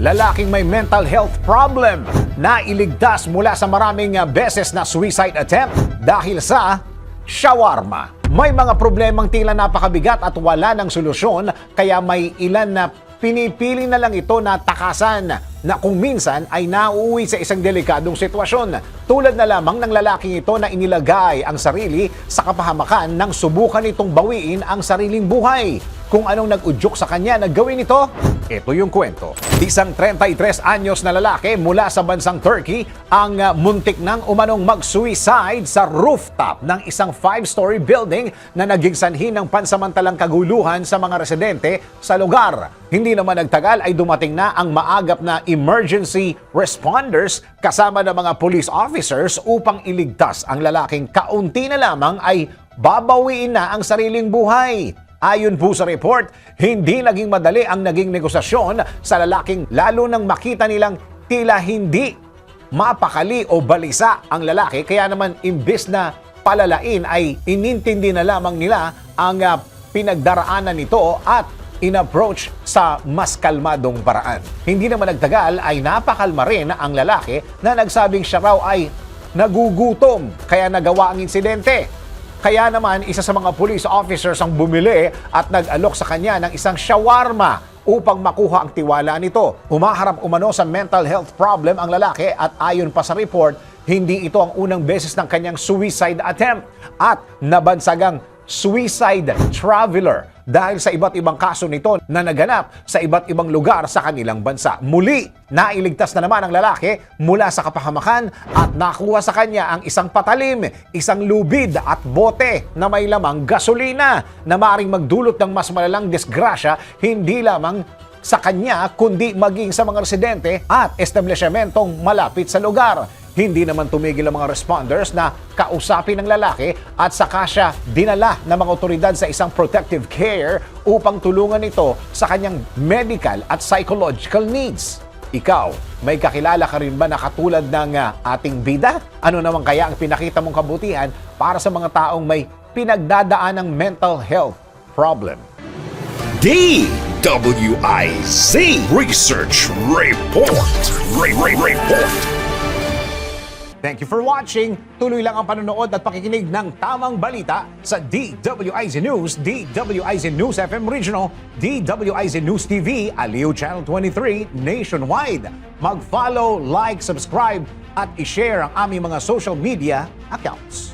Lalaking may mental health problem na iligtas mula sa maraming beses na suicide attempt dahil sa shawarma. May mga problemang tila napakabigat at wala ng solusyon, kaya may ilan na pinipili na lang ito na takasan na kung minsan ay nauuwi sa isang delikadong sitwasyon. Tulad na lamang ng lalaking ito na inilagay ang sarili sa kapahamakan nang subukan itong bawiin ang sariling buhay. Kung anong nag-udyok sa kanya na gawin ito, ito yung kwento. Isang 33 anyos na lalaki mula sa bansang Turkey ang muntik nang umanong mag-suicide sa rooftop ng isang 5-story building na naging sanhi ng pansamantalang kaguluhan sa mga residente sa lugar. Hindi naman nagtagal ay dumating na ang maagap na emergency responders kasama ng mga police officers upang iligtas ang lalaking kaunti na lamang ay babawiin na ang sariling buhay. Ayon po sa report, hindi naging madali ang naging negosasyon sa lalaking lalo nang makita nilang tila hindi mapakali o balisa ang lalaki, kaya naman imbis na palalain ay inintindi na lamang nila ang pinagdaraanan nito at in-approach sa mas kalmadong paraan. Hindi naman nagtagal ay napakalma rin ang lalaki na nagsabing siya raw ay nagugutom kaya nagawa ang insidente. Kaya naman, isa sa mga police officers ang bumili at nag-alok sa kanya ng isang shawarma upang makuha ang tiwala nito. Umaharap umano sa mental health problem ang lalaki at ayon pa sa report, hindi ito ang unang beses ng kanyang suicide attempt at nabansagang suicide traveler dahil sa iba't ibang kaso nito na naganap sa iba't ibang lugar sa kanilang bansa. Muli, nailigtas na naman ang lalaki mula sa kapahamakan at nakuha sa kanya ang isang patalim, isang lubid at bote na may lamang gasolina na maaaring magdulot ng mas malalang disgrasya hindi lamang sa kanya kundi maging sa mga residente at establishmentong malapit sa lugar. Hindi naman tumigil ang mga responders na kausapin ng lalaki at saka siya dinala ng mga otoridad sa isang protective care upang tulungan ito sa kanyang medical at psychological needs. Ikaw, may kakilala ka rin ba na katulad ng ating bida? Ano naman kaya ang pinakita mong kabutihan para sa mga taong may pinagdadaan ng mental health problem? DWIZ Research Report. Report. Thank you for watching. Tuloy lang ang panonood at pakikinig ng tamang balita sa DWIZ News, DWIZ News FM Regional, DWIZ News TV, Aliw Channel 23, nationwide. Mag-follow, like, subscribe at i-share ang aming mga social media accounts.